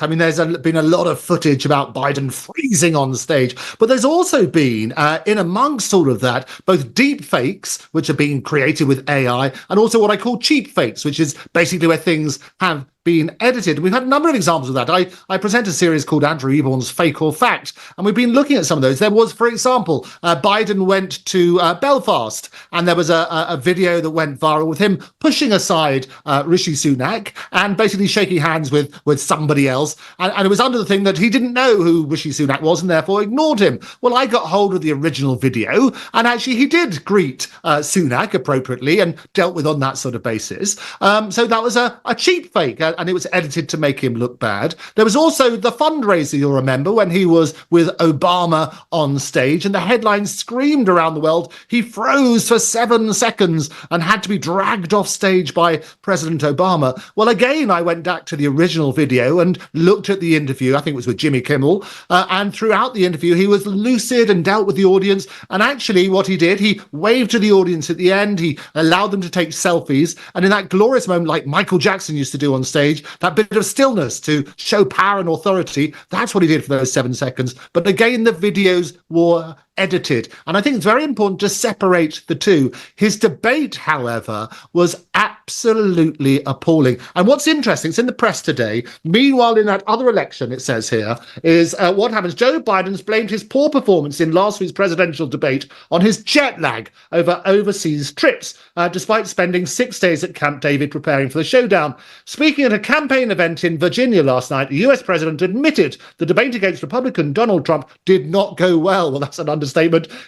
I mean, there's been a lot of footage about Biden freezing on stage, but there's also been, in amongst all of that, both deep fakes, which are being created with AI, and also what I call cheap fakes, which is basically where things have been edited. We've had a number of examples of that. I present a series called Andrew Eborn's Fake or Fact, and we've been looking at some of those. There was, for example, Biden went to Belfast, and there was a video that went viral with him pushing aside Rishi Sunak and basically shaking hands with somebody else. And it was under the thing that he didn't know who Rishi Sunak was and therefore ignored him. Well, I got hold of the original video, and actually he did greet Sunak appropriately and dealt with on that sort of basis. So that was a cheap fake, and it was edited to make him look bad. There was also the fundraiser, you'll remember, when he was with Obama on stage, and the headlines screamed around the world. He froze for 7 seconds and had to be dragged off stage by President Obama. Well, again, I went back to the original video and looked at the interview. I think it was with Jimmy Kimmel. And throughout the interview, he was lucid and dealt with the audience. And actually what he did, he waved to the audience at the end. He allowed them to take selfies. And in that glorious moment, like Michael Jackson used to do on stage, that bit of stillness to show power and authority, that's what he did for those 7 seconds. But again, the videos were edited. And I think it's very important to separate the two. His debate, however, was absolutely appalling. And what's interesting, it's in the press today. Meanwhile, in that other election, it says here, is what happens. Joe Biden's blamed his poor performance in last week's presidential debate on his jet lag over overseas trips, despite spending 6 days at Camp David preparing for the showdown. Speaking at a campaign event in Virginia last night, the US president admitted the debate against Republican Donald Trump did not go well. Well, that's an understatement.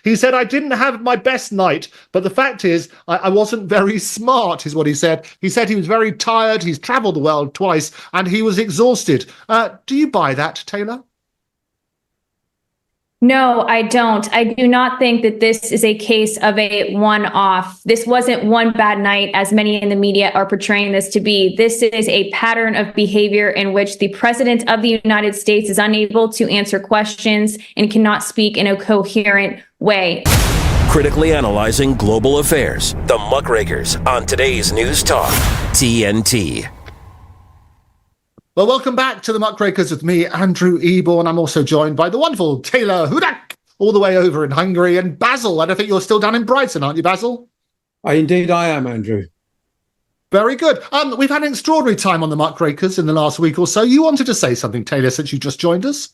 He said, "I didn't have my best night, but the fact is I wasn't very smart," is what he said. He said he was very tired. He's traveled the world twice and he was exhausted. Do you buy that, Taylor? No, I don't. I do not think that this is a case of a one-off. This wasn't one bad night, as many in the media are portraying this to be. This is a pattern of behavior in which the president of the United States is unable to answer questions and cannot speak in a coherent way. Critically analyzing global affairs, the Muckrakers on today's News Talk, TNT. Well, welcome back to the Muckrakers with me, Andrew Eborn. I'm also joined by the wonderful Taylor Hudak, all the way over in Hungary, and Basil. And I think you're still down in Brighton, aren't you, Basil? Indeed I am, Andrew. Very good. We've had an extraordinary time on the Muckrakers in the last week or so. You wanted to say something, Taylor, since you just joined us?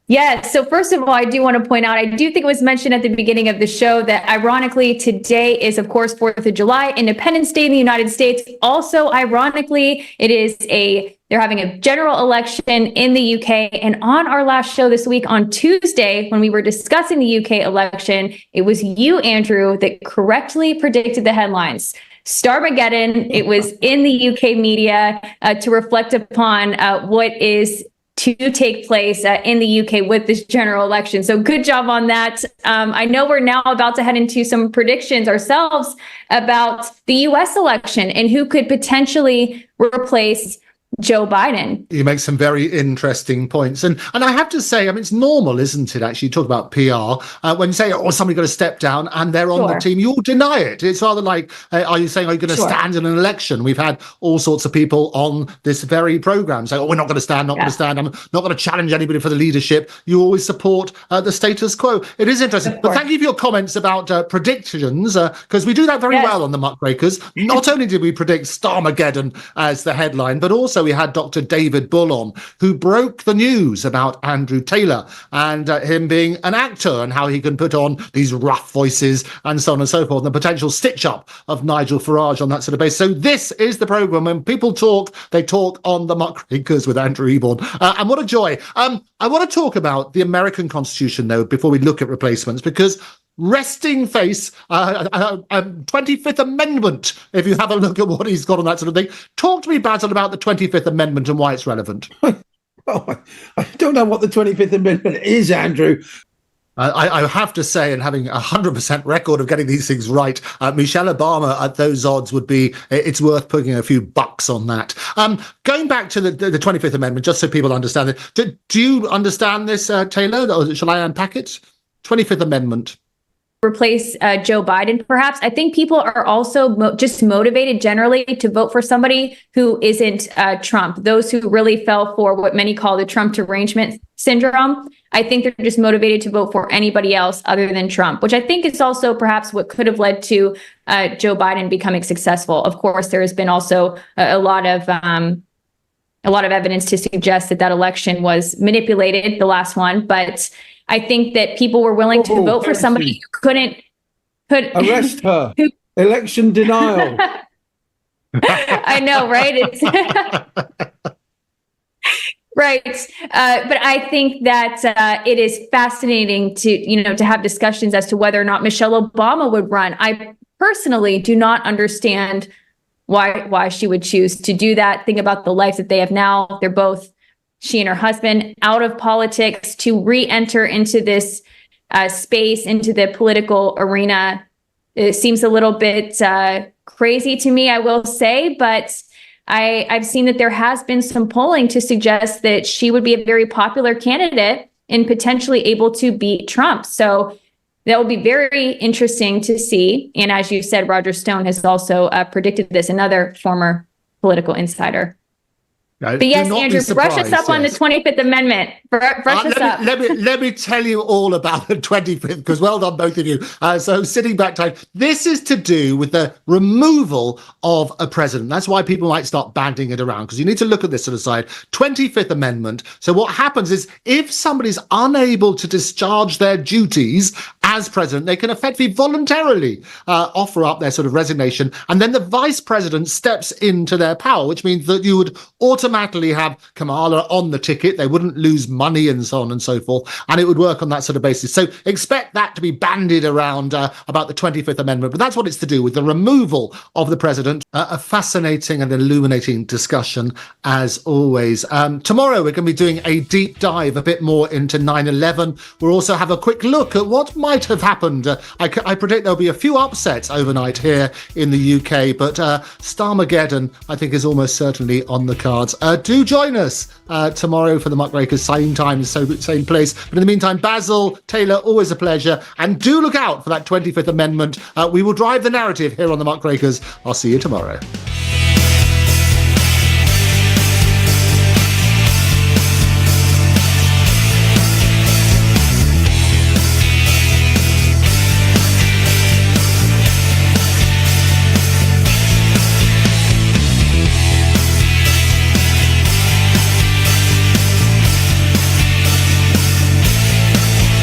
Yes. So first of all, I do want to point out, I do think it was mentioned at the beginning of the show that ironically today is, of course, 4th of July, Independence Day in the United States. Also, ironically, they're having a general election in the UK. And on our last show this week on Tuesday, when we were discussing the UK election, it was you, Andrew, that correctly predicted the headlines. STARMERGEDDON. It was in the UK media to reflect upon what is to take place in the UK with this general election. So good job on that. I know we're now about to head into some predictions ourselves about the US election and who could potentially replace Joe Biden. You make some very interesting points. And I have to say, I mean, it's normal, isn't it, actually, you talk about PR, when you say, oh, somebody's got to step down and they're on the team, you all deny it. It's rather like, are you saying, are you going to stand in an election? We've had all sorts of people on this very program say, oh, we're not going to stand, not going to stand. I'm not going to challenge anybody for the leadership. You always support the status quo. It is interesting. But thank you for your comments about predictions, because we do that very well on the Muckrakers. Not only did we predict STARMERGEDDON as the headline, but also we had Dr. David Bull on, who broke the news about Andrew Taylor and him being an actor and how he can put on these rough voices and so on and so forth, and the potential stitch-up of Nigel Farage on that sort of basis. So this is the programme. When people talk, they talk on the Muckrakers with Andrew Eborn. And what a joy. I want to talk about the American Constitution, though, before we look at replacements, because resting face, 25th Amendment, if you have a look at what he's got on that sort of thing. Talk to me, Basil, about the 25th Amendment and why it's relevant. Oh, I don't know what the 25th Amendment is, Andrew. I have to say, and having 100% record of getting these things right, Michelle Obama at those odds would be, it's worth putting a few bucks on that. Going back to the 25th Amendment, just so people understand it, do you understand this, Taylor, or shall I unpack it? 25th Amendment. replace Joe Biden, perhaps. I think people are also just motivated generally to vote for somebody who isn't Trump. Those who really fell for what many call the Trump derangement syndrome. I think they're just motivated to vote for anybody else other than Trump, which I think is also perhaps what could have led to Joe Biden becoming successful. Of course, there has been also a lot of evidence to suggest that election was manipulated, the last one, but I think that people were willing to vote for somebody who couldn't arrest her. Election denial. I know, right? It's right. But I think that it is fascinating to have discussions as to whether or not Michelle Obama would run. I personally do not understand why she would choose to do that. Think about the life that they have now. They're both, she and her husband, out of politics to re-enter into this space, into the political arena. It seems a little bit crazy to me, I will say, but I've seen that there has been some polling to suggest that she would be a very popular candidate and potentially able to beat Trump. So that will be very interesting to see. And as you said, Roger Stone has also predicted this, another former political insider. But yes, Andrew, brush us up on the 25th Amendment. Brush us up. Let me tell you all about the 25th, because well done, both of you. So sitting back time, this is to do with the removal of a president. That's why people might start banding it around, because you need to look at this sort of side. 25th Amendment. So what happens is if somebody's unable to discharge their duties as president, they can effectively voluntarily offer up their sort of resignation. And then the vice president steps into their power, which means that you would automatically have Kamala on the ticket. They wouldn't lose money and so on and so forth. And it would work on that sort of basis. So expect that to be bandied around about the 25th Amendment. But that's what it's to do with, the removal of the president. A fascinating and illuminating discussion, as always. Tomorrow, we're going to be doing a deep dive a bit more into 9/11. We'll also have a quick look at what might have happened. I predict there'll be a few upsets overnight here in the UK, but STARMERGEDDON, I think, is almost certainly on the cards. Do join us tomorrow for the Muckrakers, same time, same place. But in the meantime, Basil, Taylor, always a pleasure. And do look out for that 25th Amendment. We will drive the narrative here on the Muckrakers. I'll see you tomorrow.